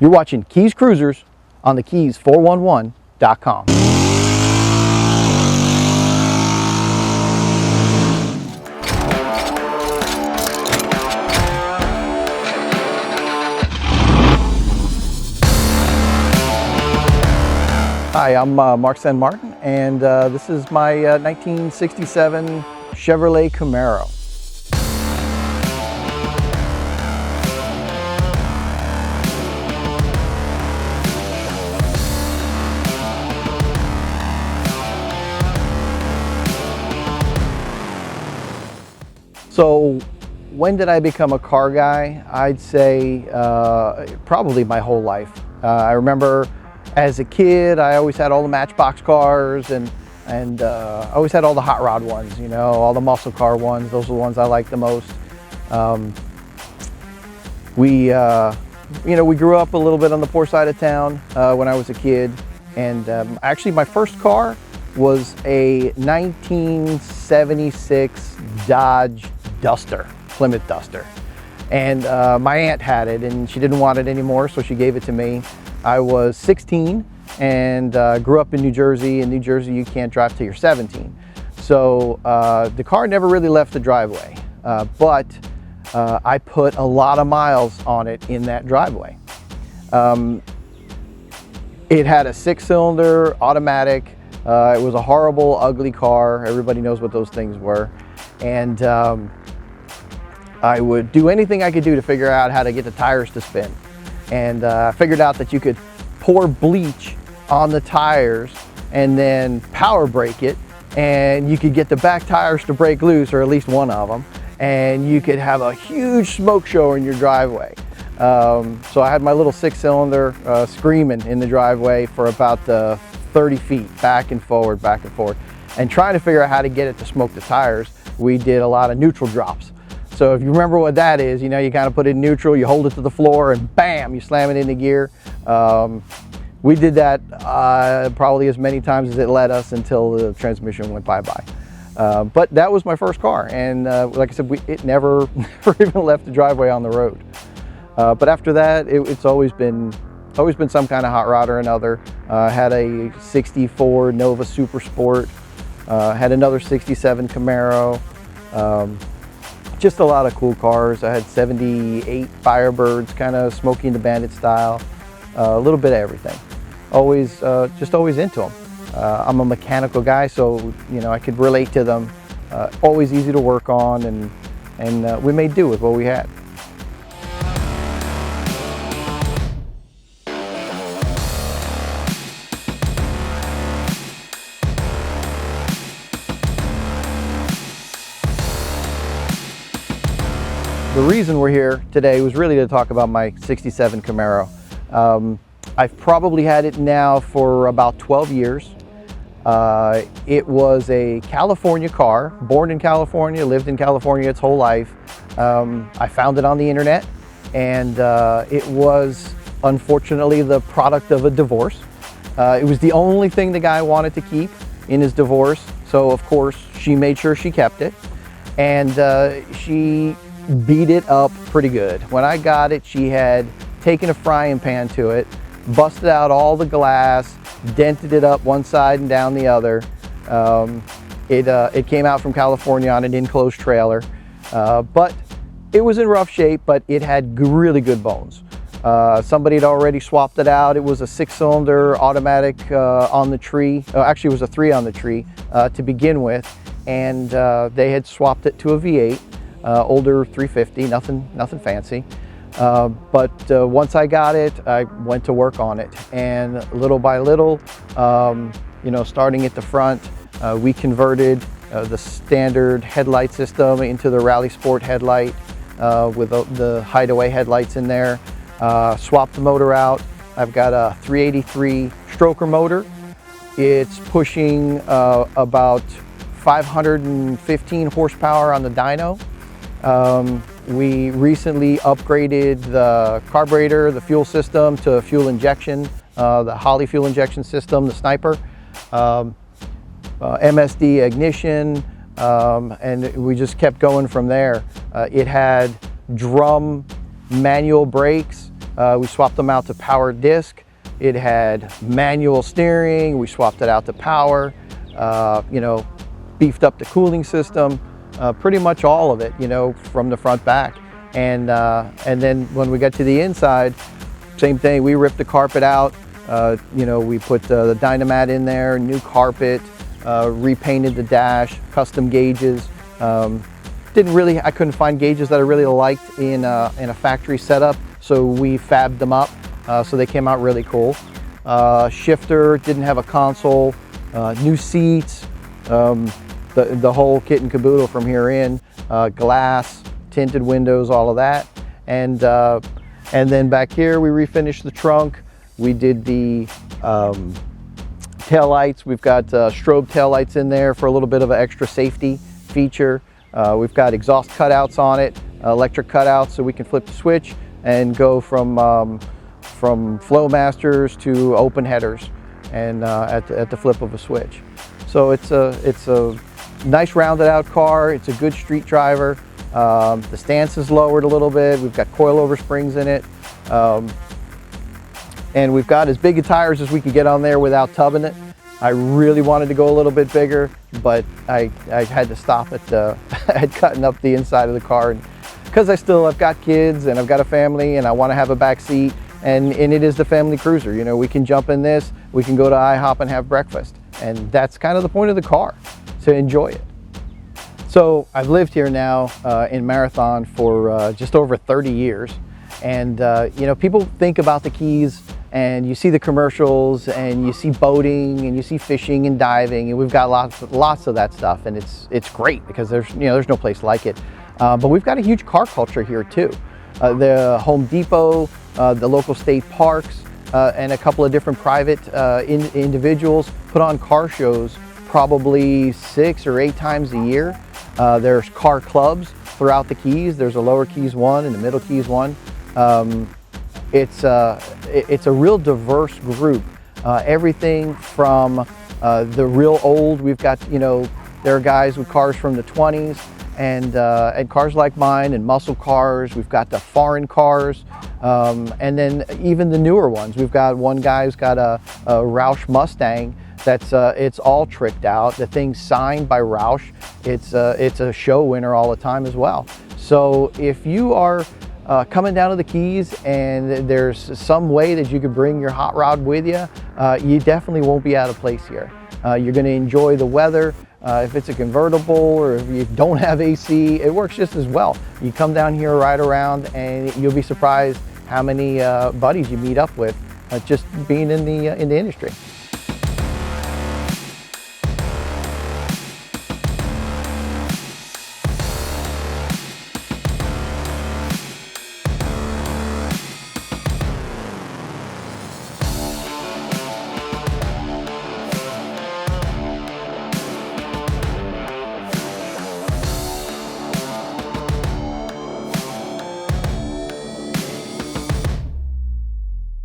You're watching Keys Kruisers on the Keys411.com. Hi, I'm Mark Senmartin, and this is my 1967 Chevrolet Camaro. So when did I become a car guy? I'd say probably my whole life. I remember as a kid, I always had all the Matchbox cars and I always had all the hot rod ones, you know, all the muscle car ones. Those are the ones I liked the most. We grew up a little bit on the poor side of town when I was a kid. And actually my first car was a 1976 Dodge Duster, Plymouth Duster. And my aunt had it and she didn't want it anymore, so she gave it to me. I was 16 and grew up in New Jersey. In New Jersey, you can't drive till you're 17. So the car never really left the driveway, but I put a lot of miles on it in that driveway. It had a 6-cylinder automatic. It was a horrible, ugly car. Everybody knows what those things were. And I would do anything I could do to figure out how to get the tires to spin. And I figured out that you could pour bleach on the tires and then power brake it, and you could get the back tires to break loose, or at least one of them, and you could have a huge smoke show in your driveway. So I had my little 6-cylinder screaming in the driveway for about 30 feet, back and forward, and trying to figure out how to get it to smoke the tires. We did a lot of neutral drops. So if you remember what that is, you know, you kind of put it in neutral, you hold it to the floor, and bam, you slam it into gear. We did that probably as many times as it let us until the transmission went bye-bye. But that was my first car, and like I said, it never even left the driveway on the road. But after that, it's always been some kind of hot rod or another. Had a 64 Nova Super Sport, had another 67 Camaro. Just a lot of cool cars. I had 78 Firebirds, kind of Smokey and the Bandit style. A little bit of everything. Just always into them. I'm a mechanical guy, so you know I could relate to them. Always easy to work on, and we made do with what we had. The reason we're here today was really to talk about my 67 Camaro. I've probably had it now for about 12 years. It was a California car, born in California, lived in California its whole life. I found it on the internet, and it was unfortunately the product of a divorce. It was the only thing the guy wanted to keep in his divorce, so of course she made sure she kept it, and she beat it up pretty good. When I got it, she had taken a frying pan to it, busted out all the glass, dented it up one side and down the other. It came out from California on an enclosed trailer, but it was in rough shape, but it had really good bones. Somebody had already swapped it out. It was a 6-cylinder automatic on the tree. Actually, it was a 3 on the tree to begin with, and they had swapped it to a V8. Older 350, nothing fancy. But once I got it, I went to work on it, and little by little, starting at the front, we converted the standard headlight system into the Rally Sport headlight with the hideaway headlights in there. Swapped the motor out. I've got a 383 stroker motor. It's pushing about 515 horsepower on the dyno. We recently upgraded the carburetor, the fuel system to fuel injection, the Holley fuel injection system, the Sniper, MSD ignition, and we just kept going from there. It had drum manual brakes. We swapped them out to power disc. It had manual steering. We swapped it out to power, you know, beefed up the cooling system, pretty much all of it, you know, from the front back. And then when we got to the inside, same thing. We ripped the carpet out. You know, we put the Dynamat in there, new carpet, repainted the dash, custom gauges. I couldn't find gauges that I really liked in a factory setup, so we fabbed them up, so they came out really cool. Shifter, didn't have a console, new seats, the whole kit and caboodle from here in, glass, tinted windows, all of that. And then back here we refinished the trunk. We did the tail lights. We've got strobe tail lights in there for a little bit of an extra safety feature. We've got exhaust cutouts on it, electric cutouts, so we can flip the switch and go from Flowmasters to open headers, and at the flip of a switch. So it's a nice rounded out car. It's a good street driver. The stance is lowered a little bit. We've got coilover springs in it. And we've got as big of tires as we could get on there without tubbing it. I really wanted to go a little bit bigger, but I had to stop at cutting up the inside of the car, because I've got kids and I've got a family and I want to have a back seat, and it is the family cruiser. You know, we can jump in this, we can go to IHOP and have breakfast, and that's kind of the point of the car, to enjoy it. So I've lived here now in Marathon for just over 30 years, and you know, people think about the Keys and you see the commercials and you see boating and you see fishing and diving, and we've got lots of that stuff, and it's great because there's no place like it. But we've got a huge car culture here too. The Home Depot, the local state parks, and a couple of different private individuals put on car shows probably 6 or 8 times a year. There's car clubs throughout the Keys. There's a Lower Keys one and a Middle Keys one. It's a real diverse group. Everything from the real old. We've got, you know, there are guys with cars from the 20s and cars like mine and muscle cars. We've got the foreign cars, and then even the newer ones. We've got one guy who's got a Roush Mustang that's it's all tricked out. The thing's signed by Roush. It's a show winner all the time as well. So if you are coming down to the Keys and there's some way that you could bring your hot rod with you, you definitely won't be out of place here. You're going to enjoy the weather. If it's a convertible or if you don't have AC, it works just as well. You come down here, ride around, and you'll be surprised how many buddies you meet up with just being in the industry.